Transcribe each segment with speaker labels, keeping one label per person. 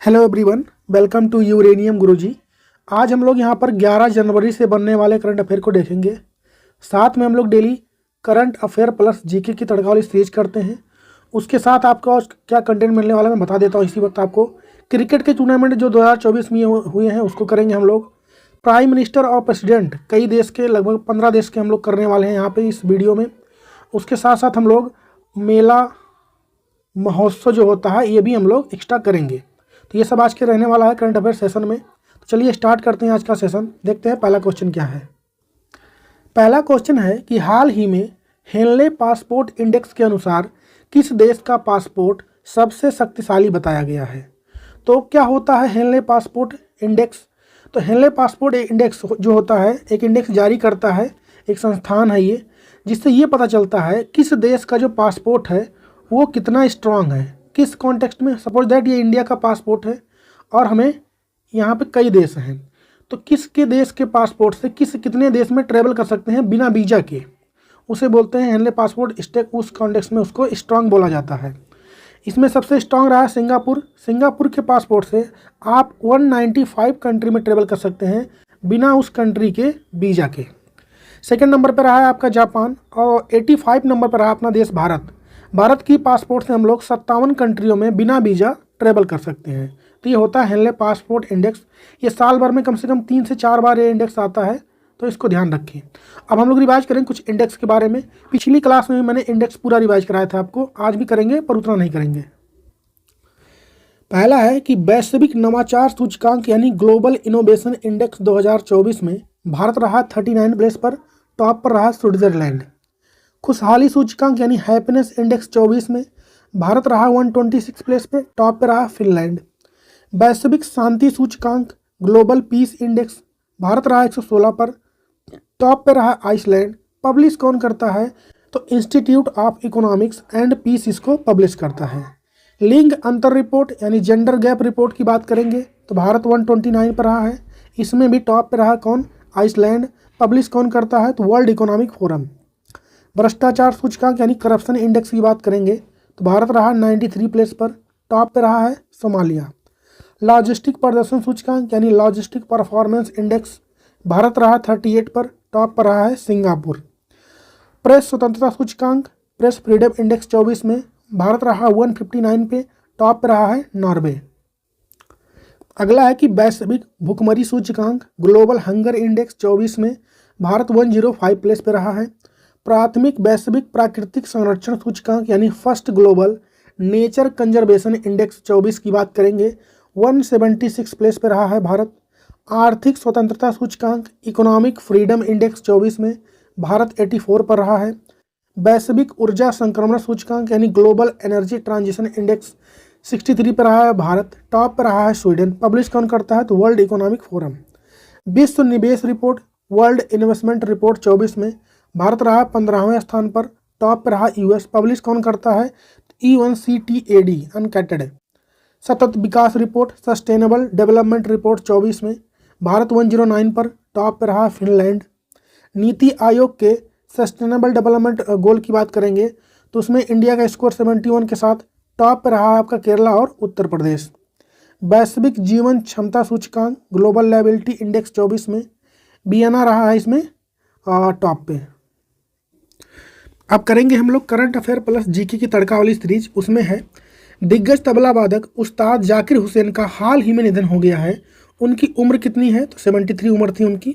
Speaker 1: Hello everyone, welcome to uranium Guruji. आज हम लोग यहाँ पर 11 जनवरी से बनने वाले करंट अफेयर को देखेंगे। साथ में हम लोग daily current affair plus GK की तड़का वाली सीरीज करते हैं। उसके साथ आपको और क्या कंटेंट मिलने वाला है मैं बता देता हूँ इसी वक्त आपको। क्रिकेट के टूर्नामेंट जो 2024 में हुए हैं उसको करेंगे हम लोग। प्राइम मिनिस्टर और प्रेसिडेंट कई देश के लगभग 15 देश के हम लोग करने वाले हैं यहाँ पर इस वीडियो में। उसके साथ साथ हम लोग मेला महोत्सव जो होता है ये भी हम लोग एक्स्ट्रा करेंगे। तो ये सब आज के रहने वाला है करंट अफेयर सेशन में। तो चलिए स्टार्ट करते हैं आज का सेशन। देखते हैं पहला क्वेश्चन क्या है। पहला क्वेश्चन है कि हाल ही में हेनले पासपोर्ट इंडेक्स के अनुसार किस देश का पासपोर्ट सबसे शक्तिशाली बताया गया है। तो क्या होता है हेनले पासपोर्ट इंडेक्स। तो हेनले पासपोर्ट इंडेक्स जो होता है एक इंडेक्स जारी करता है, एक संस्थान है ये, जिससे ये पता चलता है किस देश का जो पासपोर्ट है वो कितना स्ट्रांग है, किस कॉन्टेक्स्ट में। सपोज दैट ये इंडिया का पासपोर्ट है और हमें यहाँ पे कई देश हैं, तो किसके देश के पासपोर्ट से कितने देश में ट्रैवल कर सकते हैं बिना वीज़ा के, उसे बोलते हैं हेनले पासपोर्ट स्टेक। उस कॉन्टेक्स्ट में उसको स्ट्रांग बोला जाता है। इसमें सबसे स्ट्रांग रहा सिंगापुर। सिंगापुर के पासपोर्ट से आप 195 कंट्री में ट्रेवल कर सकते हैं बिना उस कंट्री के वीज़ा के। सेकेंड नंबर पर रहा है आपका जापान और 85 नंबर पर रहा अपना देश भारत। भारत की पासपोर्ट से हम लोग 57 कंट्रियों में बिना वीज़ा ट्रैवल कर सकते हैं। तो ये होता है हेनले पासपोर्ट इंडेक्स। ये साल भर में कम से कम 3 से 4 बार ये इंडेक्स आता है, तो इसको ध्यान रखें। अब हम लोग रिवाइज करेंगे कुछ इंडेक्स के बारे में। पिछली क्लास में भी मैंने इंडेक्स पूरा रिवाइज कराया था आपको, आज भी करेंगे पर उतना नहीं करेंगे। पहला है कि वैश्विक नवाचार सूचकांक यानी ग्लोबल इनोवेशन इंडेक्स 2024 में भारत रहा 39 प्लेस पर, टॉप पर रहा स्विट्जरलैंड। खुशहाली सूचकांक यानी हैप्पीनेस इंडेक्स 24 में भारत रहा 126 प्लेस पे, टॉप पे रहा फिनलैंड। वैश्विक शांति सूचकांक ग्लोबल पीस इंडेक्स भारत रहा 116 पर, टॉप पे रहा आइसलैंड। पब्लिश कौन करता है तो institute of economics and peace इसको पब्लिश करता है। लिंग अंतर रिपोर्ट यानी जेंडर गैप रिपोर्ट की बात करेंगे तो भारत 129 पर रहा है, इसमें भी टॉप पे रहा कौन, आइसलैंड। पब्लिश कौन करता है तो वर्ल्ड इकोनॉमिक फोरम। भ्रष्टाचार सूचकांक यानी करप्शन इंडेक्स की बात करेंगे तो भारत रहा 93 प्लेस पर, टॉप पे रहा है सोमालिया। लॉजिस्टिक प्रदर्शन सूचकांक यानी लॉजिस्टिक परफॉर्मेंस इंडेक्स भारत रहा 38 पर, टॉप पर रहा है सिंगापुर। प्रेस स्वतंत्रता सूचकांक प्रेस फ्रीडम इंडेक्स 24 में भारत रहा 159 पे, टॉप पे रहा है नॉर्वे। अगला है कि वैश्विक भुखमरी सूचकांक ग्लोबल हंगर इंडेक्स 24 में भारत 105 प्लेस पे रहा है। प्राथमिक वैश्विक प्राकृतिक संरक्षण सूचकांक यानी first global nature conservation index 24 की बात करेंगे 176 प्लेस पे रहा है भारत। आर्थिक स्वतंत्रता सूचकांक इकोनॉमिक फ्रीडम इंडेक्स 24 में भारत 84 पर रहा है। वैश्विक ऊर्जा संक्रमण सूचकांक यानी ग्लोबल एनर्जी ट्रांजिशन इंडेक्स 63 पर रहा है भारत, टॉप पर रहा है स्वीडन। पब्लिश कौन करता है तो वर्ल्ड इकोनॉमिक फोरम। विश्व निवेश रिपोर्ट वर्ल्ड इन्वेस्टमेंट रिपोर्ट 24 में भारत रहा 15वें स्थान पर, टॉप पर रहा यूएस। पब्लिश कौन करता है UNCTAD अनकैटेड। सतत विकास रिपोर्ट सस्टेनेबल डेवलपमेंट रिपोर्ट 24 में भारत 109 पर, टॉप पर रहा फिनलैंड। नीति आयोग के सस्टेनेबल डेवलपमेंट गोल की बात करेंगे तो उसमें इंडिया का स्कोर 71 के साथ टॉप पर रहा आपका केरला और उत्तर प्रदेश। वैश्विक जीवन क्षमता सूचकांक ग्लोबल लायबिलिटी इंडेक्स 24 में बियना रहा है इसमें टॉप पे। अब करेंगे हम लोग करंट अफेयर प्लस जीके की तड़का वाली सीरीज। उसमें है दिग्गज तबला वादक उस्ताद जाकिर हुसैन का हाल ही में निधन हो गया है। उनकी उम्र कितनी है तो 73 उम्र थी उनकी।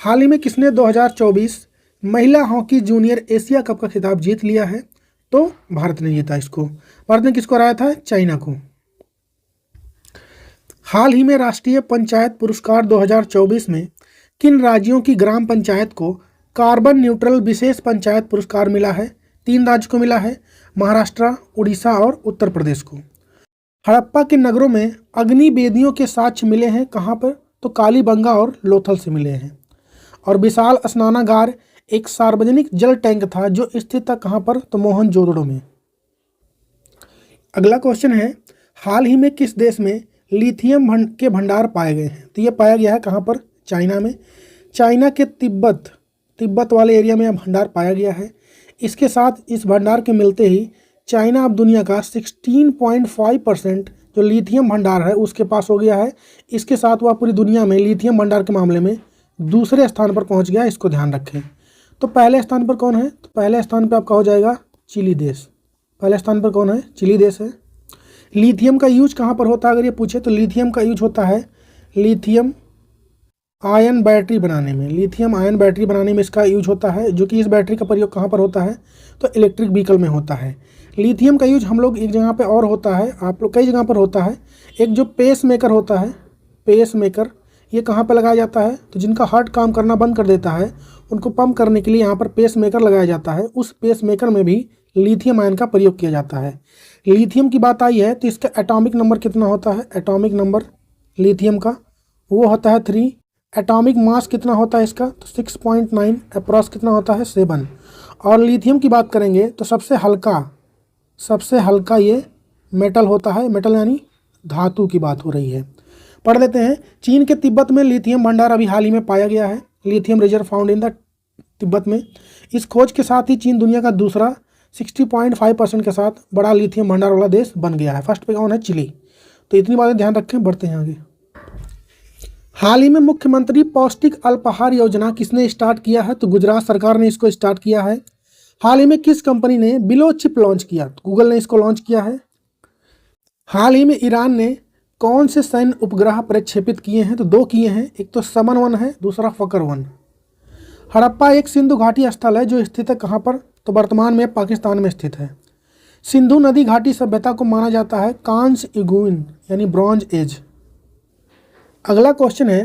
Speaker 1: हाल ही में किसने 2024 महिला हॉकी जूनियर एशिया कप का खिताब जीत लिया है तो भारत ने जीता इसको। भारत ने किसको हराया था, चाइना को। हाल ही में राष्ट्रीय पंचायत पुरस्कार 2024 में किन राज्यों की ग्राम पंचायत को कार्बन न्यूट्रल विशेष पंचायत पुरस्कार मिला है। 3 राज्य को मिला है, महाराष्ट्र, उड़ीसा और उत्तर प्रदेश को। हड़प्पा के नगरों में अग्नि वेदियों के साक्ष्य मिले हैं कहाँ पर तो कालीबंगा और लोथल से मिले हैं। और विशाल स्नानागार एक सार्वजनिक जल टैंक था जो स्थित था कहाँ पर तो मोहनजोदड़ो में। अगला क्वेश्चन है हाल ही में किस देश में लिथियम के भंडार पाए गए हैं तो ये पाया गया है कहाँ पर, चाइना में। चाइना के तिब्बत वाले एरिया में यह भंडार पाया गया है। इसके साथ इस भंडार के मिलते ही चाइना अब दुनिया का 16.5% जो लिथियम भंडार है उसके पास हो गया है। इसके साथ वह पूरी दुनिया में लिथियम भंडार के मामले में दूसरे स्थान पर पहुंच गया, इसको ध्यान रखें। तो पहले स्थान पर कौन है? तो पहले स्थान पर आपका हो जाएगा चिली देश। पहले स्थान पर कौन है? चिली देश है। लिथियम का यूज कहाँ पर होता है अगर ये पूछे तो लिथियम का यूज होता है लिथियम आयन बैटरी बनाने में। लिथियम आयन बैटरी बनाने में इसका यूज होता है, जो कि इस बैटरी का प्रयोग कहाँ पर होता है? तो इलेक्ट्रिक व्हीकल में होता है। लिथियम का यूज हम लोग एक जगह पे और होता है, आप लोग कई जगह पर होता है। एक जो पेस मेकर होता है, पेस मेकर, ये कहाँ पर लगाया जाता है? तो जिनका हार्ट काम करना बंद कर देता है उनको पंप करने के लिए यहाँ पर पेस मेकर लगाया जाता है। उस पेस मेकर में भी लिथियम आयन का प्रयोग किया जाता है। लिथियम की बात आई है तो इसका एटॉमिक नंबर कितना होता है? एटॉमिक नंबर लिथियम का वो होता है 3। एटॉमिक मास कितना होता है इसका? तो 6.9। अप्रॉक्स कितना होता है? 7। और लिथियम की बात करेंगे तो सबसे हल्का ये मेटल होता है। मेटल यानी धातु की बात हो रही है। पढ़ लेते हैं। चीन के तिब्बत में लिथियम भंडार अभी हाल ही में पाया गया है। Lithium reserve found in the Tibet में। इस खोज के साथ ही चीन दुनिया का दूसरा 60.5% के साथ बड़ा लिथियम भंडार वाला देश बन गया है। फर्स्ट पे कौन है? चिली। तो इतनी बातें ध्यान रखें, बढ़ते हैं आगे। हाल ही में मुख्यमंत्री पौष्टिक अल्पाहार योजना किसने स्टार्ट किया है? तो गुजरात सरकार ने इसको स्टार्ट किया है। हाल ही में किस कंपनी ने बिलो चिप लॉन्च किया? तो गूगल ने इसको लॉन्च किया है। हाल ही में ईरान ने कौन से सैन्य उपग्रह प्रक्षेपित किए हैं? तो 2 किए हैं, एक तो समन 1 है, दूसरा फकर 1। हड़प्पा एक सिंधु घाटी स्थल है जो स्थित है कहाँ पर? तो वर्तमान में पाकिस्तान में स्थित है। सिंधु नदी घाटी सभ्यता को माना जाता है कांस्य युगीन यानी ब्रॉन्ज एज। अगला क्वेश्चन है,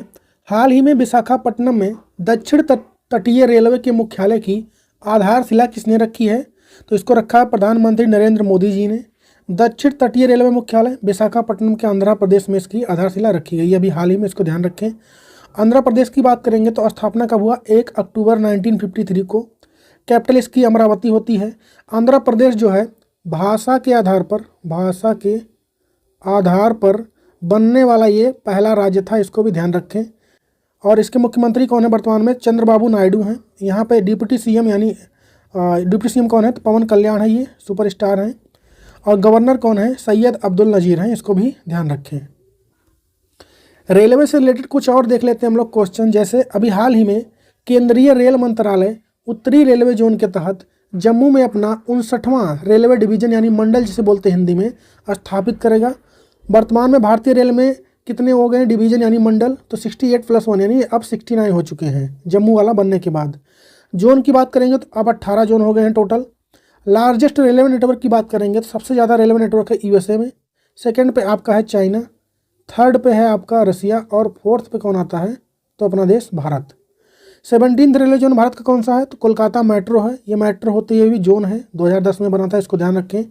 Speaker 1: हाल ही में विशाखापट्टनम में दक्षिण तटीय रेलवे के मुख्यालय की आधारशिला किसने रखी है? तो इसको रखा है प्रधानमंत्री नरेंद्र मोदी जी ने। दक्षिण तटीय रेलवे मुख्यालय विशाखापट्टनम के आंध्र प्रदेश में इसकी आधारशिला रखी गई अभी हाल ही में, इसको ध्यान रखें। आंध्र प्रदेश की बात करेंगे तो स्थापना कब हुआ? 1 अक्टूबर 1953 को। कैपिटल इसकी अमरावती होती है। आंध्र प्रदेश जो है भाषा के आधार पर बनने वाला ये पहला राज्य था, इसको भी ध्यान रखें। और इसके मुख्यमंत्री कौन है वर्तमान में? चंद्रबाबू नायडू हैं। यहाँ पे डिप्टी सीएम कौन है? तो पवन कल्याण है, ये सुपरस्टार हैं। और गवर्नर कौन है? सैयद अब्दुल नजीर हैं, इसको भी ध्यान रखें। रेलवे से रिलेटेड कुछ और देख लेते हैं हम लोग क्वेश्चन। जैसे अभी हाल ही में केंद्रीय रेल मंत्रालय उत्तरी रेलवे जोन के तहत जम्मू में अपना 59वां रेलवे डिवीजन यानी मंडल जिसे बोलते हैं हिंदी में स्थापित करेगा। वर्तमान में भारतीय रेल में कितने हो गए डिवीजन यानी मंडल? तो 68+1 यानी अब 69 हो चुके हैं जम्मू वाला बनने के बाद। जोन की बात करेंगे तो अब 18 जोन हो गए हैं टोटल। लार्जेस्ट रेलवे नेटवर्क की बात करेंगे तो सबसे ज़्यादा रेलवे नेटवर्क है यूएसए में। सेकंड पे आपका है चाइना, थर्ड पे है आपका रसिया और फोर्थ पे कौन आता है? तो अपना देश Bharat. 17th railway zone Bharat का कौन सा है? तो कोलकाता मेट्रो है। ये मेट्रो होते हुए भी जोन है, 2010 में बना था, इसको ध्यान रखें।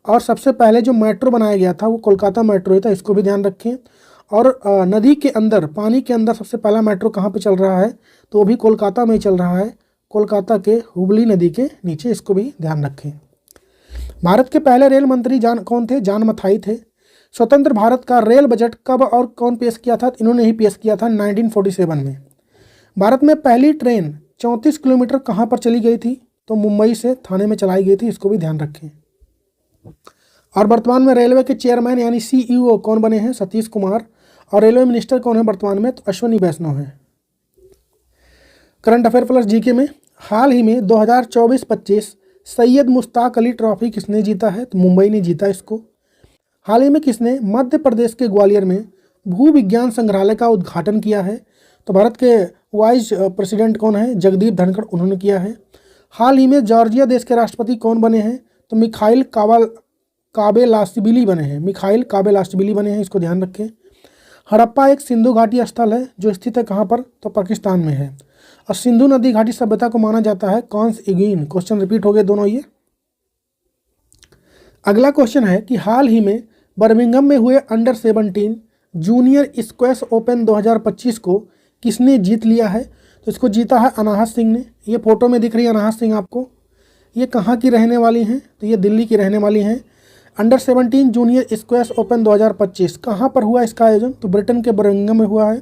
Speaker 1: और सबसे पहले जो मेट्रो बनाया गया था वो कोलकाता मेट्रो ही था, इसको भी ध्यान रखें। और नदी के अंदर, पानी के अंदर सबसे पहला मेट्रो कहाँ पे चल रहा है? तो वो भी कोलकाता में ही चल रहा है, कोलकाता के हुबली नदी के नीचे, इसको भी ध्यान रखें। भारत के पहले रेल मंत्री कौन थे? जॉन मथाई थे। स्वतंत्र भारत का रेल बजट कब और कौन पेश किया था? इन्होंने ही पेश किया था 1947 में। भारत में पहली ट्रेन 34 किलोमीटर कहाँ पर चली गई थी? तो मुंबई से थाने में चलाई गई थी, इसको भी ध्यान रखें। और वर्तमान में रेलवे के चेयरमैन यानी सीईओ कौन बने हैं? सतीश कुमार। और रेलवे मिनिस्टर कौन है वर्तमान में? तो अश्विनी वैष्णव है। करंट अफेयर प्लस जीके में हाल ही में 2024-25 सैयद मुश्ताक अली ट्रॉफी किसने जीता है? तो मुंबई ने जीता इसको। हाल ही में किसने मध्य प्रदेश के ग्वालियर में भू विज्ञान संग्रहालय का उद्घाटन किया है? तो भारत के वाइस प्रेसिडेंट कौन है? जगदीप धनखड़, उन्होंने किया है। हाल ही में जॉर्जिया देश के राष्ट्रपति कौन बने हैं? तो मिखाइल काबेलाशविली बने हैं। मिखाइल काबेलाशविली बने हैं, इसको ध्यान रखें। हड़प्पा एक सिंधु घाटी स्थल है जो स्थित है कहाँ पर? तो पाकिस्तान में है। और सिंधु नदी घाटी सभ्यता को माना जाता है कांस्य युगीन। क्वेश्चन रिपीट हो गए दोनों ये। अगला क्वेश्चन है कि हाल ही में बर्मिंघम में हुए अंडर 17 जूनियर स्क्वैश ओपन 2025 को किसने जीत लिया है? तो इसको जीता है अनाहत सिंह ने। ये फोटो में दिख रही है अनाहत सिंह आपको। ये कहाँ की रहने वाली हैं? तो ये दिल्ली की रहने वाली हैं। अंडर 17 जूनियर स्क्वैश ओपन 2025 कहाँ पर हुआ इसका आयोजन? तो ब्रिटेन के बर्मिंघम में हुआ है।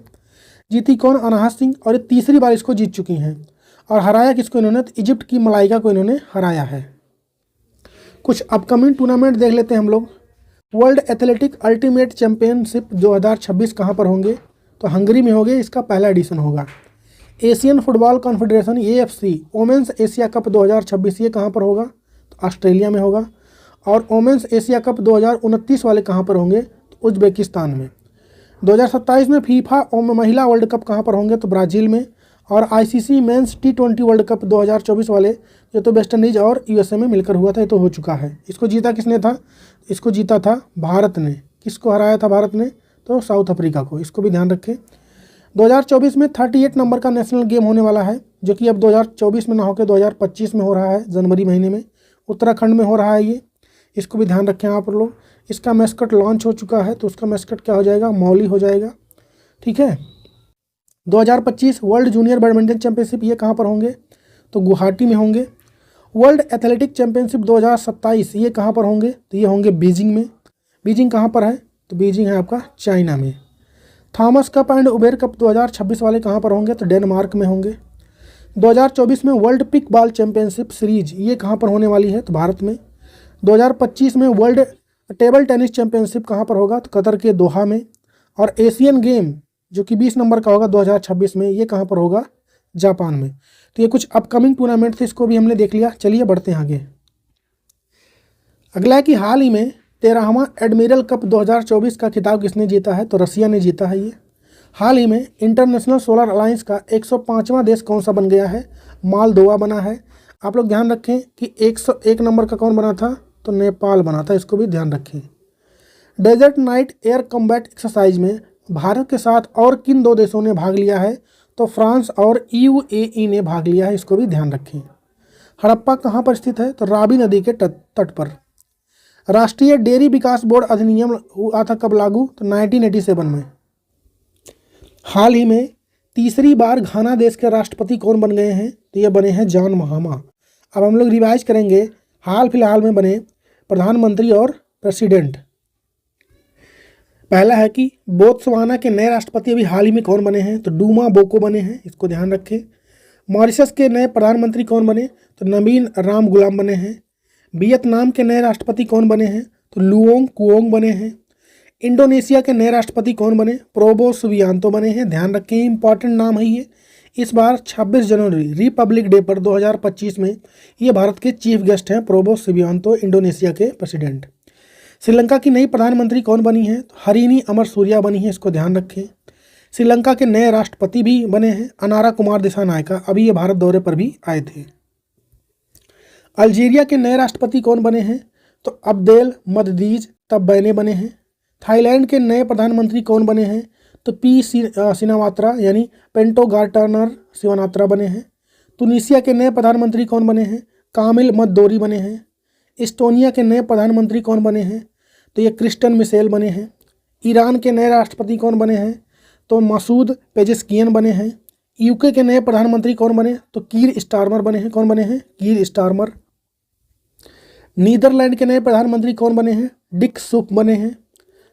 Speaker 1: जीती कौन? अनाहत सिंह। और ये तीसरी बार इसको जीत चुकी हैं। और हराया किसको इन्होंने? तो इजिप्ट की मलाइका को इन्होंने हराया है। कुछ अपकमिंग टूर्नामेंट देख लेते हैं हम लोग। वर्ल्ड एथलेटिक अल्टीमेट चैंपियनशिप 2026 कहाँ पर होंगे? तो हंगरी में होंगे, इसका पहला एडिशन होगा। Asian football confederation AFC women's Asia cup 2026 ये कहाँ पर होगा? तो ऑस्ट्रेलिया में होगा। और वोमेंस एशिया कप 2029 वाले कहाँ पर होंगे? तो उज्बेकिस्तान में। 2027 में फीफा महिला वर्ल्ड कप कहाँ पर होंगे? तो ब्राज़ील में। और ICC mains T20 world cup 2024 वाले ये तो वेस्ट इंडीज और USA में मिलकर हुआ था, ये तो हो चुका है। इसको जीता किसने था? इसको जीता था भारत ने। किसको हराया था भारत ने? तो साउथ अफ्रीका को। इसको भी ध्यान रखें। 2024 में 38 नंबर का नेशनल गेम होने वाला है, जो कि अब 2024 में ना होकर 2025 में हो रहा है, जनवरी महीने में। उत्तराखंड में हो रहा है ये, इसको भी ध्यान रखें आप लोग। इसका मैस्कट लॉन्च हो चुका है, तो उसका मैस्कट क्या हो जाएगा? मौली हो जाएगा। ठीक है। 2025 वर्ल्ड जूनियर बैडमिंटन चैंपियनशिप ये कहाँ पर होंगे? तो गुवाहाटी में होंगे। वर्ल्ड एथलेटिक चैंपियनशिप 2027 ये कहाँ पर होंगे? तो ये होंगे बीजिंग में। बीजिंग कहाँ पर है? तो बीजिंग है आपका चाइना में। Thomas cup and Uber cup 2026 वाले कहाँ पर होंगे? तो डेनमार्क में होंगे। 2024 में world pick ball championship series ये कहाँ पर होने वाली है? तो भारत में। 2025 में वर्ल्ड टेबल टेनिस चैंपियनशिप कहाँ पर होगा? तो कतर के दोहा में। और एशियन गेम जो कि 20 नंबर का होगा 2026 में, ये कहाँ पर होगा? जापान में। तो ये कुछ अपकमिंग टूर्नामेंट थे, इसको भी हमने देख लिया। चलिए बढ़ते हैं आगे। अगला है कि हाल ही में 13वां एडमिरल कप 2024 का खिताब किसने जीता है? तो रसिया ने जीता है ये। हाल ही में इंटरनेशनल सोलर अलायंस का 105वां देश कौन सा बन गया है? मालदोवा बना है। आप लोग ध्यान रखें कि 101 नंबर का कौन बना था? तो नेपाल बना था, इसको भी ध्यान रखें। Desert knight air combat exercise में भारत के साथ और किन दो देशों ने भाग लिया है? तो फ्रांस और UAE ने भाग लिया है, इसको भी ध्यान रखें। हड़प्पा कहाँ पर स्थित है? तो रावी नदी के तट पर। राष्ट्रीय डेयरी विकास बोर्ड अधिनियम हुआ था कब लागू? तो 1987 में। हाल ही में तीसरी बार घाना देश के राष्ट्रपति कौन बन गए हैं? तो ये बने हैं जॉन महामा। अब हम लोग रिवाइज करेंगे हाल फिलहाल में बने प्रधानमंत्री और प्रेसिडेंट। पहला है कि बोत्सवाना के नए राष्ट्रपति अभी हाल ही में कौन बने हैं? तो डूमा बोको बने हैं, इसको ध्यान रखें। मॉरिशस के नए प्रधानमंत्री कौन बने? तो नवीन राम गुलाम बने हैं। वियतनाम के नए राष्ट्रपति कौन बने हैं? तो लुओंग कुओंग बने हैं। इंडोनेशिया के नए राष्ट्रपति कौन बने? प्रोबो सुबियांतो बने हैं, ध्यान रखें, इंपॉर्टेंट नाम है ये। इस बार 26 जनवरी रिपब्लिक डे पर 2025 में ये भारत के चीफ गेस्ट हैं, प्रोबो सुबियांतो, इंडोनेशिया के प्रेसिडेंट। श्रीलंका की नई प्रधानमंत्री कौन बनी है? तो हरिनी अमर सूर्या बनी है, इसको ध्यान रखें। श्रीलंका के नए राष्ट्रपति भी बने हैं अनारा कुमार दिसानायका, अभी ये भारत दौरे पर भी आए थे। अल्जीरिया के नए राष्ट्रपति कौन बने हैं? तो अब्देल मददीज तब्बैने बने हैं। थाईलैंड के नए प्रधानमंत्री कौन बने हैं? तो सिनावात्रा यानी पेंटोगार्टनर शिवनात्रा बने हैं। तुनिसिया के नए प्रधानमंत्री कौन बने हैं? कामिल मद्दोरी बने हैं। इस्टोनिया के नए प्रधानमंत्री कौन बने हैं? तो ये क्रिस्टन मिशेल बने हैं। ईरान के नए राष्ट्रपति कौन बने हैं? तो मसूद पेजेस्कियन बने हैं। यूके के नए प्रधानमंत्री कौन बने? तो कीर स्टारमर बने हैं। कौन बने हैं? कीर स्टारमर। नीदरलैंड के नए प्रधानमंत्री कौन बने हैं? डिक सुप बने हैं।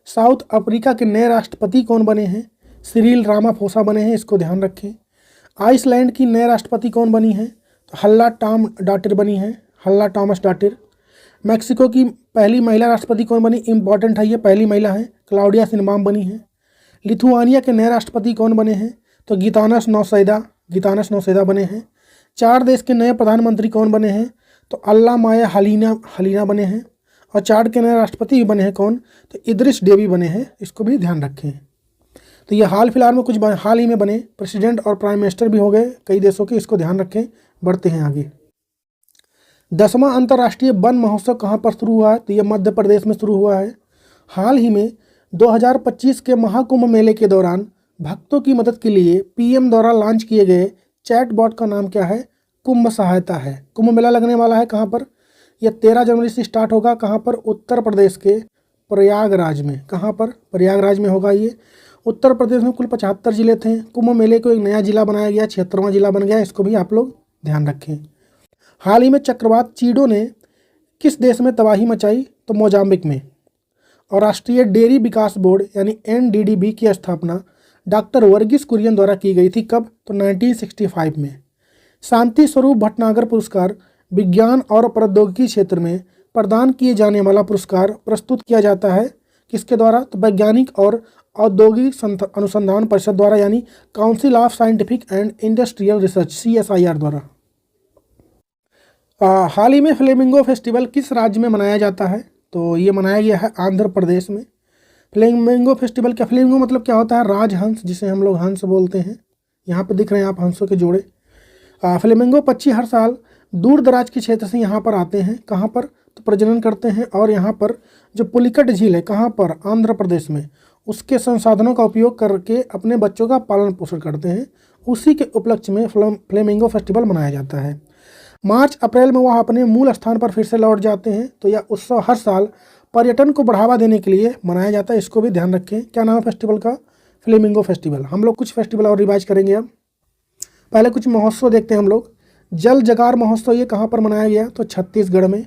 Speaker 1: साउथ अफ्रीका के नए राष्ट्रपति कौन बने हैं? सिरिल रामाफोसा बने हैं, इसको ध्यान रखें। आइसलैंड की नए राष्ट्रपति कौन बनी है? तो हल्ला टॉम डाटिर बनी है, हल्ला टॉमस डाटिर। मैक्सिको की पहली महिला राष्ट्रपति कौन बनी? इंपॉर्टेंट है, ये पहली महिला है, क्लाउडिया सिनबाम बनी है। लिथुआनिया के नए राष्ट्रपति कौन बने हैं? तो गितानस नौसेदा बने हैं। 4 देश के नए प्रधानमंत्री कौन बने हैं? तो अल्लाह माया हलीना बने हैं। और 4 के नए राष्ट्रपति भी बने हैं कौन? तो इद्रिस डेबी बने हैं, इसको भी ध्यान रखें। तो ये हाल फिलहाल में कुछ हाल ही में बने प्रेसिडेंट और प्राइम मिनिस्टर भी हो गए कई देशों के, इसको ध्यान रखें। बढ़ते हैं आगे। 10वां अंतर्राष्ट्रीय वन महोत्सव कहाँ पर शुरू हुआ है? तो ये मध्य प्रदेश में शुरू हुआ है। हाल ही में 2025 के महाकुंभ मेले के दौरान भक्तों की मदद के लिए PM द्वारा लॉन्च किए गए चैटबॉट का नाम क्या है? कुंभ सहायता है। कुंभ मेला लगने वाला है कहाँ पर? यह 13 जनवरी से स्टार्ट होगा। कहाँ पर? उत्तर प्रदेश के प्रयागराज में। कहाँ पर? प्रयागराज में होगा ये। उत्तर प्रदेश में कुल 75 जिले थे। कुंभ मेले को एक नया जिला बनाया गया, 76वां जिला बन गया, इसको भी आप लोग ध्यान रखें। हाल ही में चक्रवात चीडो ने किस देश में तबाही मचाई? तो मोजाम्बिक में। और राष्ट्रीय डेयरी विकास बोर्ड यानी NDDB की स्थापना डॉक्टर वर्गीस कुरियन द्वारा की गई थी। कब? तो 1965 में। शांति स्वरूप भटनागर पुरस्कार विज्ञान और प्रौद्योगिकी क्षेत्र में प्रदान किए जाने वाला पुरस्कार प्रस्तुत किया जाता है किसके द्वारा? तो वैज्ञानिक और औद्योगिक अनुसंधान परिषद द्वारा, यानी council of scientific and industrial research CSIR द्वारा। हाल ही में फ्लेमिंगो फेस्टिवल किस राज्य में मनाया जाता है? तो ये मनाया गया है आंध्र प्रदेश में। फ्लेमिंगो फेस्टिवल क्या, फ्लेमिंगो मतलब क्या होता है? राजहंस, जिसे हम लोग हंस बोलते हैं। यहाँ पे दिख रहे हैं आप हंसों के जोड़े। फ्लेमिंगो पक्षी हर साल दूर दराज के क्षेत्र से यहाँ पर आते हैं। कहाँ पर? तो प्रजनन करते हैं और यहाँ पर जो पुलिकट झील है, कहाँ पर? आंध्र प्रदेश में, उसके संसाधनों का उपयोग करके अपने बच्चों का पालन पोषण करते हैं। उसी के उपलक्ष्य में फ्लेमिंगो फेस्टिवल मनाया जाता है। मार्च अप्रैल में वह अपने मूल स्थान पर फिर से लौट जाते हैं। तो यह उत्सव हर साल पर्यटन को बढ़ावा देने के लिए मनाया जाता है। इसको भी ध्यान रखें। क्या नाम है फेस्टिवल का? Flamingo festival. हम लोग कुछ फेस्टिवल और रिवाइज करेंगे। अब पहले कुछ महोत्सव देखते हैं हम लोग। जल जगार महोत्सव, ये कहाँ पर मनाया गया? तो छत्तीसगढ़ में।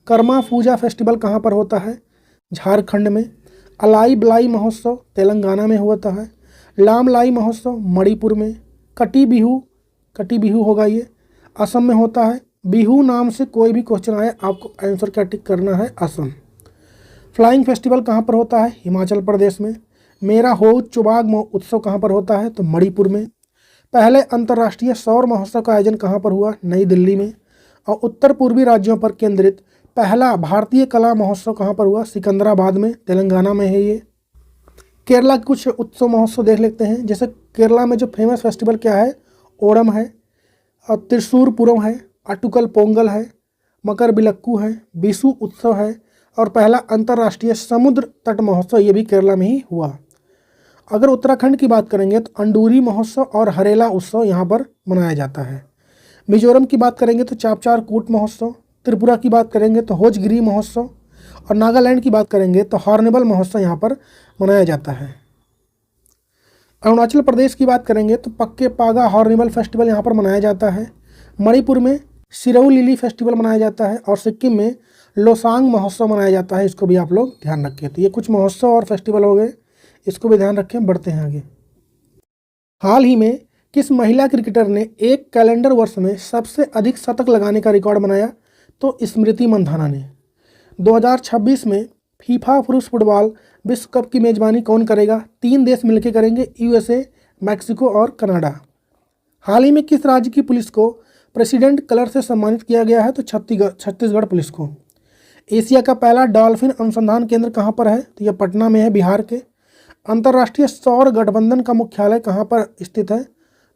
Speaker 1: कर्मा पूजा फेस्टिवल कहाँ पर होता है? झारखंड में। अलाई बलाई महोत्सव तेलंगाना में होता है। लामलाई महोत्सव मणिपुर में। कटी बिहू होगा ये, असम में होता है। बिहू नाम से कोई भी क्वेश्चन आए, आपको आंसर क्या टिक करना है? असम। फ्लाइंग फेस्टिवल कहाँ पर होता है? हिमाचल प्रदेश में। मेरा हो चुबाग उत्सव कहाँ पर होता है? तो मणिपुर में। पहले अंतर्राष्ट्रीय सौर महोत्सव का आयोजन कहाँ पर हुआ? नई दिल्ली में। और उत्तर पूर्वी राज्यों पर केंद्रित पहला भारतीय कला महोत्सव कहाँ पर हुआ? सिकंदराबाद में, तेलंगाना में है ये। केरला के कुछ उत्सव महोत्सव देख लेते हैं। जैसे केरला में जो फेमस फेस्टिवल क्या है? ओणम है, और त्रिशूरपुरम है, अटुकल पोंगल है, मकर बिलक्कू है, बिशु उत्सव है, और पहला अंतर्राष्ट्रीय समुद्र तट महोत्सव ये भी केरला में ही हुआ। अगर उत्तराखंड की बात करेंगे तो अंडूरी महोत्सव और हरेला उत्सव यहाँ पर मनाया जाता है। मिजोरम की बात करेंगे तो चापचार कूट महोत्सव। त्रिपुरा की बात करेंगे तो होजगिरी महोत्सव, और नागालैंड की बात करेंगे तो हॉर्नबिल महोत्सव यहाँ पर मनाया जाता है। अरुणाचल प्रदेश की बात करेंगे तो पक्के पागा हॉर्नबिल फेस्टिवल यहाँ पर मनाया जाता है। मणिपुर में सिरऊ लिली फेस्टिवल मनाया जाता है, और सिक्किम में लोसांग महोत्सव मनाया जाता है। इसको भी आप लोग ध्यान रखें। तो ये कुछ महोत्सव और फेस्टिवल हो गए, इसको भी ध्यान रखें। बढ़ते हैं आगे। हाल ही में किस महिला क्रिकेटर ने एक कैलेंडर वर्ष में सबसे अधिक शतक लगाने का रिकॉर्ड बनाया? तो स्मृति मंधाना ने। 2026 में फीफा पुरुष फुटबॉल विश्व कप की मेजबानी कौन करेगा? 3 देश मिलकर करेंगे, USA, मैक्सिको और कनाडा। हाल ही में किस राज्य की पुलिस को प्रेसिडेंट कलर से सम्मानित किया गया है? तो छत्तीसगढ़ पुलिस को। एशिया का पहला डॉल्फिन अनुसंधान केंद्र कहाँ पर है? तो यह पटना में है, बिहार के। अंतर्राष्ट्रीय सौर गठबंधन का मुख्यालय कहाँ पर स्थित है?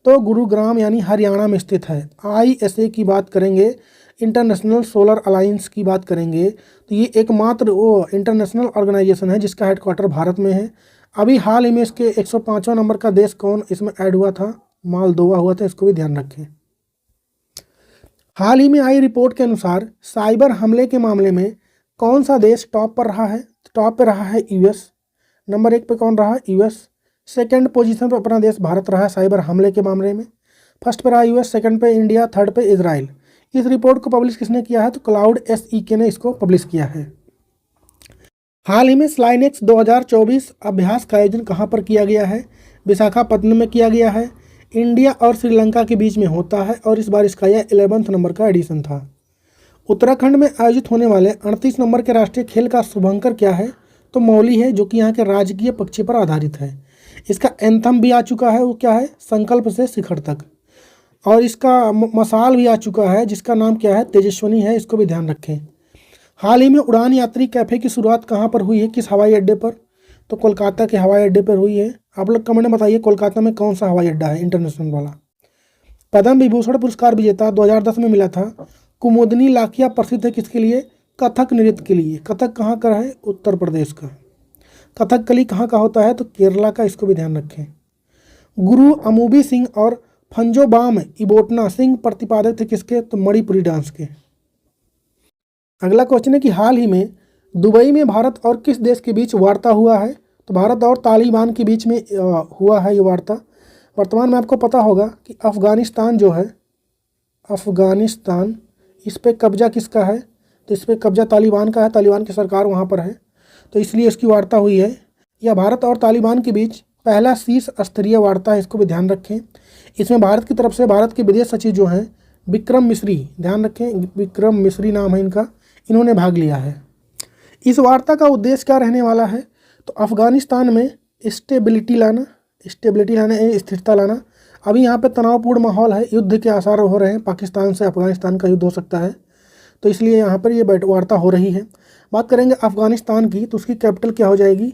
Speaker 1: तो गुरुग्राम यानी हरियाणा में स्थित है। ISA की बात करेंगे, इंटरनेशनल सोलर अलायंस की बात करेंगे, तो ये एकमात्र वो इंटरनेशनल ऑर्गेनाइजेशन है जिसका हेडक्वार्टर भारत में है। अभी हाल ही में इसके 105वां नंबर का देश कौन इसमें ऐड हुआ था? मालदोवा हुआ था। इसको भी ध्यान रखें। हाल ही में आई रिपोर्ट के अनुसार साइबर हमले के मामले में कौन सा देश टॉप पर रहा है? टॉप पे रहा है US। नंबर 1 पे कौन रहा? US। सेकंड पोजीशन पर अपना देश भारत रहा है साइबर हमले के मामले में। फर्स्ट पे रहा US, सेकंड पे इंडिया, थर्ड पे इजराइल। इस रिपोर्ट को पब्लिश किसने किया है? तो क्लाउड SEK ने इसको पब्लिश किया है। हाल ही में स्लाइनेक्स 2024 अभ्यास का आयोजन कहाँ पर किया गया है? विशाखापत्तनम में किया गया है। इंडिया और श्रीलंका के बीच में होता है, और इस बार इसका यह 11वां नंबर का एडिशन था। उत्तराखंड में आयोजित होने वाले 38 नंबर के राष्ट्रीय खेल का शुभंकर क्या है? तो मौली है, जो कि यहाँ के राजकीय पक्षी पर आधारित है। इसका एंथम भी आ चुका है, वो क्या है? संकल्प से शिखर तक। और इसका मसाल भी आ चुका है, जिसका नाम क्या है? तेजस्विनी है। इसको भी ध्यान रखें। हाल ही में उड़ान यात्री कैफ़े की शुरुआत कहाँ पर हुई है? किस हवाई अड्डे पर? तो कोलकाता के हवाई अड्डे पर हुई है। आप लोग कमेंट में बताइए कोलकाता में कौन सा हवाई अड्डा है इंटरनेशनल वाला। पद्म विभूषण पुरस्कार विजेता 2010 में मिला था कुमुदनी लाखिया प्रसिद्ध है किसके लिए? कथक नृत्य के लिए। कथक कहाँ का है? उत्तर प्रदेश का। कथकली कहाँ का होता है? तो केरला का। इसको भी ध्यान रखें। गुरु अमूबी सिंह और फंजोबाम इबोटना सिंह प्रतिपादक थे किसके? तो मणिपुरी डांस के। अगला क्वेश्चन है कि हाल ही में दुबई में भारत और किस देश के बीच वार्ता हुआ है? तो भारत और तालिबान के बीच में हुआ है ये वार्ता। वर्तमान में आपको पता होगा कि अफ़गानिस्तान जो है, अफ़गानिस्तान, इस पे कब्जा किसका है? तो इस पे कब्जा तालिबान का है। तालिबान की सरकार वहाँ पर है, तो इसलिए इसकी वार्ता हुई है। यह भारत और तालिबान के बीच पहला शीर्ष स्तरीय वार्ता है। इसको भी ध्यान रखें। इसमें भारत की तरफ से भारत के विदेश सचिव जो हैं विक्रम मिश्री, ध्यान रखें विक्रम मिश्री नाम है इनका, इन्होंने भाग लिया है। इस वार्ता का उद्देश्य क्या रहने वाला है? तो अफ़गानिस्तान में स्टेबिलिटी लाना, स्थिरता लाना। अभी यहाँ पे तनावपूर्ण माहौल है, युद्ध के आसार हो रहे हैं, पाकिस्तान से अफ़गानिस्तान का युद्ध हो सकता है, तो इसलिए यहाँ पर ये वार्ता हो रही है। बात करेंगे अफ़गानिस्तान की, तो उसकी कैपिटल क्या हो जाएगी?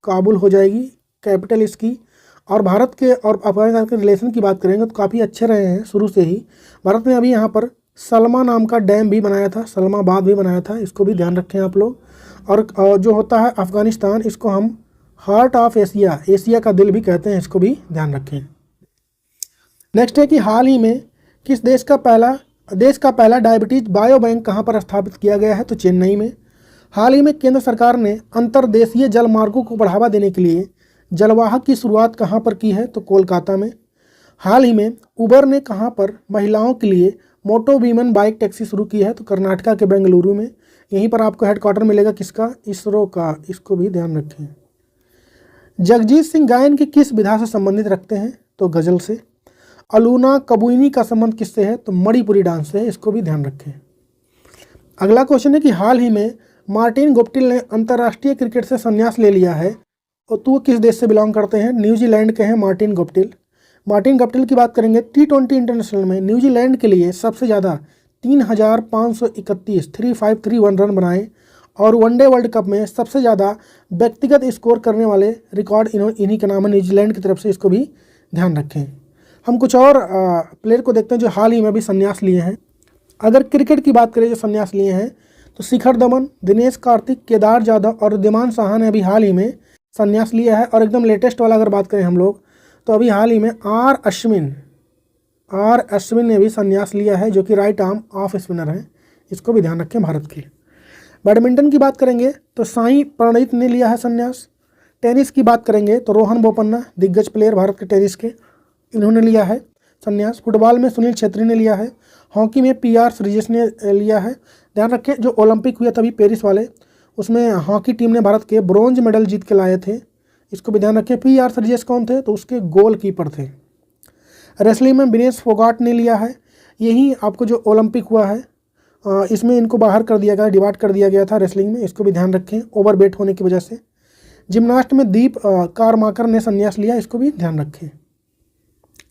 Speaker 1: काबुल हो जाएगी कैपिटल इसकी। और भारत के और अफ़गानिस्तान के रिलेशन की बात करेंगे तो काफ़ी अच्छे रहे हैं शुरू से ही। भारत ने अभी यहाँ पर सलमा नाम का डैम भी बनाया था, सलमाबाद भी बनाया था, इसको भी ध्यान रखें आप लोग। और जो होता है अफ़गानिस्तान, इसको हम हार्ट ऑफ एशिया, एशिया का दिल भी कहते हैं, इसको भी ध्यान रखें। नेक्स्ट है कि हाल ही में किस देश का पहला डायबिटीज बायो बैंक कहाँ पर स्थापित किया गया है? तो चेन्नई में। हाल ही में केंद्र सरकार ने अंतर्देशीय जल मार्गों को बढ़ावा देने के लिए जलवाहक की शुरुआत कहाँ पर की है? तो कोलकाता में। हाल ही में उबर ने कहाँ पर महिलाओं के लिए मोटो वीमन बाइक टैक्सी शुरू की है? तो कर्नाटका के बेंगलुरु में। यहीं पर आपको हेडक्वार्टर मिलेगा किसका? इसरो का, इसको भी ध्यान रखें। जगजीत सिंह गायन की किस विधा से संबंधित रखते हैं? तो गज़ल से। अलूना कबुइनी का संबंध किससे है? तो मणिपुरी डांस से है, इसको भी ध्यान रखें। अगला क्वेश्चन है कि हाल ही में मार्टिन गुप्टिल ने अंतर्राष्ट्रीय क्रिकेट से संन्यास ले लिया है, और तो किस देश से बिलोंग करते हैं? न्यूजीलैंड के हैं मार्टिन गुप्टिल। मार्टिन गुप्टिल की बात करेंगे, T20 इंटरनेशनल में न्यूजीलैंड के लिए सबसे ज़्यादा 3,531 रन बनाए, और वनडे वर्ल्ड कप में सबसे ज़्यादा व्यक्तिगत स्कोर करने वाले रिकॉर्ड इन्हीं के नाम है न्यूजीलैंड की तरफ से, इसको भी ध्यान रखें। हम कुछ और प्लेयर को देखते हैं जो हाल ही में भी संन्यास लिए हैं। अगर क्रिकेट की बात करें जो संन्यास लिए हैं, तो शिखर धवन, दिनेश कार्तिक, केदार जाधव और रिद्धिमान साहा ने अभी हाल ही में संन्यास लिया है। और एकदम लेटेस्ट वाला अगर बात करें हम लोग, तो अभी हाल ही में आर अश्विन ने भी संन्यास लिया है, जो कि राइट आर्म ऑफ स्पिनर है, इसको भी ध्यान रखें भारत के। बैडमिंटन की बात करेंगे तो साई प्रणीत ने लिया है संन्यास। टेनिस की बात करेंगे तो रोहन बोपन्ना, दिग्गज प्लेयर भारत के टेनिस के, इन्होंने लिया है संन्यास। फुटबॉल में सुनील छेत्री ने लिया है। हॉकी में PR श्रीजेश ने लिया है। ध्यान रखें जो ओलंपिक हुआ तभी पेरिस वाले, उसमें हॉकी टीम ने भारत के ब्रॉन्ज मेडल जीत के लाए थे, इसको भी ध्यान रखें। PR श्रीजेश कौन थे? तो उसके गोलकीपर थे। रेसलिंग में विनेश फोगाट ने लिया है। यही आपको जो ओलंपिक हुआ है इसमें इनको बाहर कर दिया गया, डिवाइड कर दिया गया था रेसलिंग में, इसको भी ध्यान रखें ओवरवेट होने की वजह से। जिम्नास्ट में दीप कारमाकर ने संन्यास लिया, इसको भी ध्यान रखें।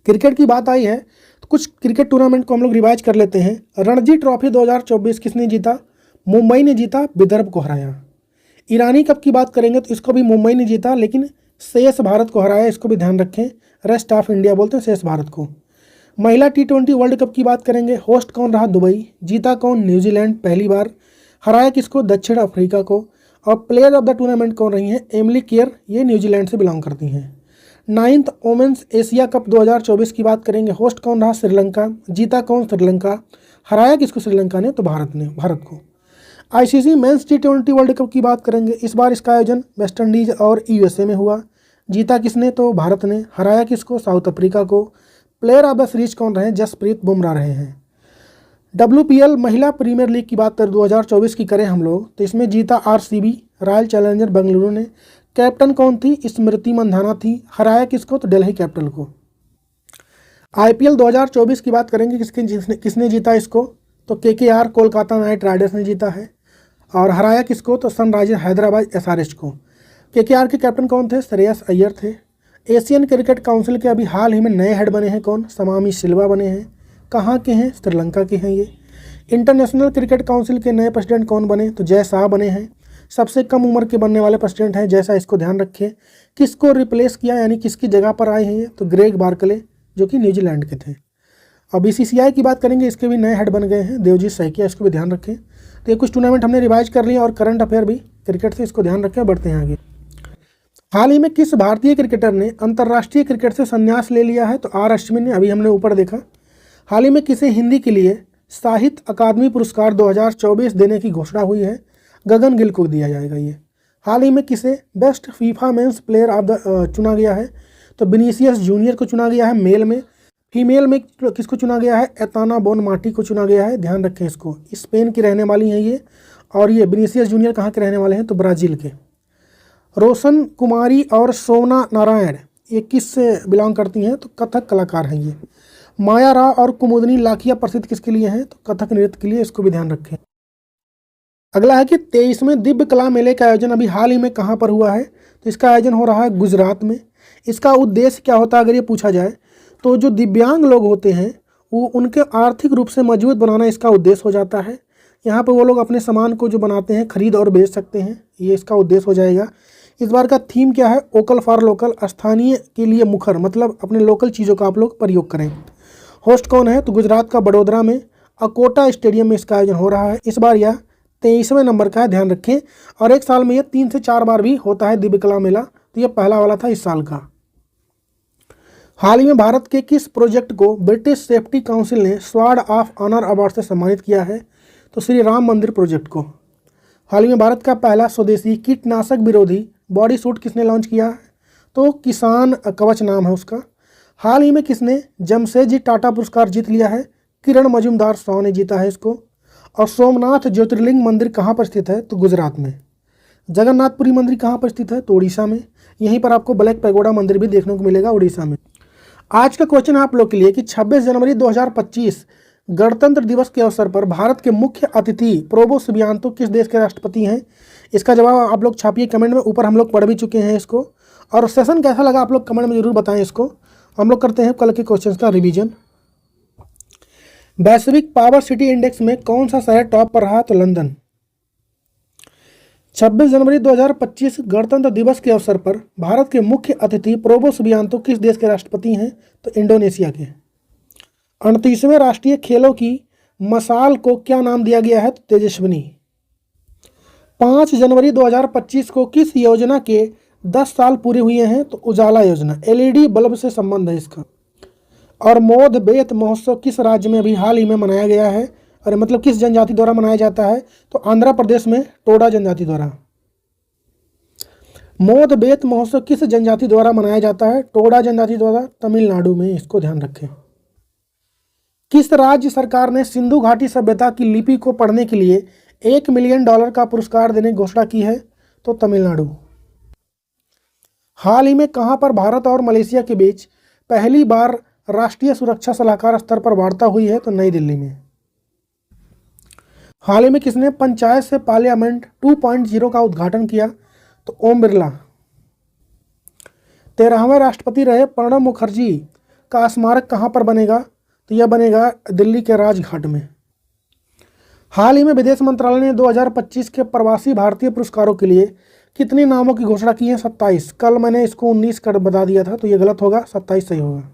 Speaker 1: क्रिकेट की बात आई है तो कुछ क्रिकेट टूर्नामेंट को हम लोग रिवाइज कर लेते हैं। रणजी ट्रॉफी 2024 किसने जीता? मुंबई ने जीता, विदर्भ को हराया। ईरानी कप की बात करेंगे तो इसको भी मुंबई ने जीता, लेकिन शेष भारत को हराया, इसको भी ध्यान रखें। रेस्ट ऑफ इंडिया बोलते हैं शेष भारत को। महिला T20 वर्ल्ड कप की बात करेंगे, होस्ट कौन रहा? दुबई। जीता कौन? न्यूजीलैंड पहली बार। हराया किसको? दक्षिण अफ्रीका को। और प्लेयर ऑफ द टूर्नामेंट कौन रही हैं? एमिली केयर, ये न्यूजीलैंड से बिलोंग करती हैं। 9th वोमेंस एशिया कप 2024 की बात करेंगे, होस्ट कौन रहा? श्रीलंका। जीता कौन? श्रीलंका। हराया किसको श्रीलंका ने? तो भारत को। ICC mains T20 world cup की बात करेंगे, इस बार इसका आयोजन वेस्ट इंडीज और USA में हुआ। जीता किसने? तो भारत ने। हराया किसको? साउथ अफ्रीका को। प्लेयर ऑफ द सीरीज कौन रहे? जसप्रीत बुमराह रहे हैं। WPL महिला प्रीमियर लीग की बात करें 2024 की करें हम लोग, तो इसमें जीता RCB, रॉयल चैलेंजर बेंगलुरु ने। कैप्टन कौन थी? स्मृति मंधाना थी। हराया किसको? तो दिल्ली कैपिटल को। IPL 2024 की बात करेंगे, किसने जीता इसको? तो KKR, कोलकाता नाइट राइडर्स ने जीता है। और हराया किसको? तो सनराइजर हैदराबाद SRH को। KKR के कैप्टन कौन थे? श्रेयस अय्यर थे। एशियन क्रिकेट काउंसिल के अभी हाल ही में नए हेड बने हैं कौन? समामी सिल्वा बने हैं। कहाँ के हैं? श्रीलंका के हैं ये। इंटरनेशनल क्रिकेट काउंसिल के नए प्रेसिडेंट कौन बने? तो जय शाह बने हैं। सबसे कम उम्र के बनने वाले प्रेसिडेंट हैं जैसा, इसको ध्यान रखिए। किसको रिप्लेस किया, यानी किसकी जगह पर आए हैं ये? तो ग्रेग बार्कले, जो कि न्यूजीलैंड के थे। और BCCI की बात करेंगे, इसके भी नए हेड बन गए हैं, देवजीत सैकिया, इसको भी ध्यान रखें। तो ये कुछ टूर्नामेंट हमने रिवाइज कर लिया, और करंट अफेयर भी क्रिकेट से, इसको ध्यान रखें। बढ़ते हैं आगे। हाल ही में किस भारतीय क्रिकेटर ने अंतर्राष्ट्रीय क्रिकेट से संन्यास ले लिया है? तो R अश्विन ने, अभी हमने ऊपर देखा। हाल ही में किसे हिंदी के लिए साहित्य अकादमी पुरस्कार 2024 देने की घोषणा हुई है? गगन गिल को दिया जाएगा ये। हाल ही में किसे best FIFA men's player of the चुना गया है? तो विनीसियस जूनियर को चुना गया है मेल में। फीमेल में किसको चुना गया है? एताना बोनमाटी को चुना गया है, ध्यान रखें इसको। स्पेन की रहने वाली हैं ये। और ये विनीसियस जूनियर कहाँ के रहने वाले हैं? तो ब्राज़ील के। रोशन कुमारी और सोमना नारायण ये किस से बिलोंग करती हैं? तो कथक कलाकार हैं ये। माया राव और कुमुदनी लाखिया प्रसिद्ध किसके लिए हैं? तो कथक नृत्य के लिए, इसको भी ध्यान रखें। अगला है कि 23वें दिव्य कला मेले का आयोजन अभी हाल ही में कहाँ पर हुआ है? तो इसका आयोजन हो रहा है गुजरात में। इसका उद्देश्य क्या होता है अगर ये पूछा जाए तो जो दिव्यांग लोग होते हैं वो उनके आर्थिक रूप से मजबूत बनाना इसका उद्देश्य हो जाता है। यहाँ पर वो लोग अपने सामान को जो बनाते हैं खरीद और बेच सकते हैं, ये इसका उद्देश्य हो जाएगा। इस बार का थीम क्या है? वोकल फॉर लोकल, स्थानीय के लिए मुखर, मतलब अपने लोकल चीज़ों का आप लोग प्रयोग करें। होस्ट कौन है? तो गुजरात का बड़ोदरा में अकोटा स्टेडियम में इसका आयोजन हो रहा है। इस बार यह 23वें नंबर का है, ध्यान रखें। और एक साल में यह 3 से 4 बार भी होता है दिव्य कला मेला, तो यह पहला वाला था इस साल का। हाल ही में भारत के किस प्रोजेक्ट को ब्रिटिश सेफ्टी काउंसिल ने स्वॉर्ड ऑफ ऑनर अवार्ड से सम्मानित किया है? तो श्री राम मंदिर प्रोजेक्ट को। हाल ही में भारत का पहला स्वदेशी कीटनाशक विरोधी बॉडी सूट किसने लॉन्च किया है? तो किसान कवच नाम है उसका। हाल ही में किसने जमशेदजी टाटा पुरस्कार जीत लिया है? किरण मजूमदार साव ने जीता है इसको। और सोमनाथ ज्योतिर्लिंग मंदिर कहाँ पर स्थित है? तो गुजरात में। जगन्नाथपुरी मंदिर कहाँ पर स्थित है? तो उड़ीसा में। यहीं पर आपको ब्लैक पैगोडा मंदिर भी देखने को मिलेगा उड़ीसा में। आज का क्वेश्चन आप लोग के लिए कि 26 जनवरी 2025 गणतंत्र दिवस के अवसर पर भारत के मुख्य अतिथि प्रोबो सुबियांतो किस देश के राष्ट्रपति हैं? इसका जवाब आप लोग छापिए कमेंट में, ऊपर हम लोग पढ़ भी चुके हैं इसको। और सेशन कैसा लगा आप लोग कमेंट में जरूर बताएं इसको। हम लोग करते हैं कल के क्वेश्चंस का रिवीजन। वैश्विक पावर सिटी इंडेक्स में कौन सा शहर टॉप पर रहा? तो लंदन। 26 जनवरी 2025 गणतंत्र दिवस के अवसर पर भारत के मुख्य अतिथि प्रोबो सुबियांतो किस देश के राष्ट्रपति हैं? तो इंडोनेशिया के। 38वें राष्ट्रीय खेलों की मशाल को क्या नाम दिया गया है? तो तेजस्विनी। 5 जनवरी 2025 को किस योजना के 10 साल पूरे हुए हैं? तो उजाला योजना। एलईडी बल्ब से संबंध है इसका। और मोद बेत महोत्सव किस राज्य में अभी हाल ही में मनाया गया है? और मतलब किस जनजाति द्वारा मनाया जाता है? तो आंध्र प्रदेश में टोडा जनजाति द्वारा। मोद बेत महोत्सव किस जनजाति द्वारा मनाया जाता है? टोडा जनजाति द्वारा, तमिलनाडु में। इसको ध्यान रखें। किस राज्य सरकार ने सिंधु घाटी सभ्यता की लिपि को पढ़ने के लिए $1 मिलियन का पुरस्कार देने की घोषणा की है? तो तमिलनाडु। हाल ही में कहां पर भारत और मलेशिया के बीच पहली बार राष्ट्रीय सुरक्षा सलाहकार स्तर पर वार्ता हुई है? तो नई दिल्ली में। हाल ही में किसने पंचायत से पार्लियामेंट 2.0 का उद्घाटन किया? तो ओम बिरला। 13वें राष्ट्रपति रहे प्रणब मुखर्जी का स्मारक कहां पर बनेगा? तो यह बनेगा दिल्ली के राजघाट में। हाल ही में विदेश मंत्रालय ने 2025 के प्रवासी भारतीय पुरस्कारों के लिए कितने नामों की घोषणा की है? 27। कल मैंने इसको 19 कर बता दिया था, तो ये गलत होगा, 27 सही होगा।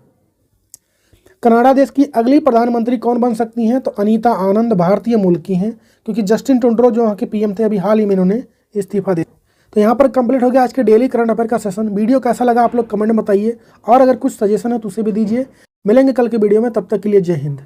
Speaker 1: कनाडा देश की अगली प्रधानमंत्री कौन बन सकती हैं? तो अनीता आनंद भारतीय मूल की हैं, क्योंकि जस्टिन ट्रूडो जो वहाँ के पीएम थे अभी हाल ही में इन्होंने इस्तीफा दे। तो यहाँ पर कंप्लीट हो गया आज के डेली करंट अफेयर का सेशन। वीडियो कैसा लगा आप लोग कमेंट में बताइए, और अगर कुछ सजेशन है तो उसे भी दीजिए। मिलेंगे कल के वीडियो में, तब तक के लिए जय हिंद।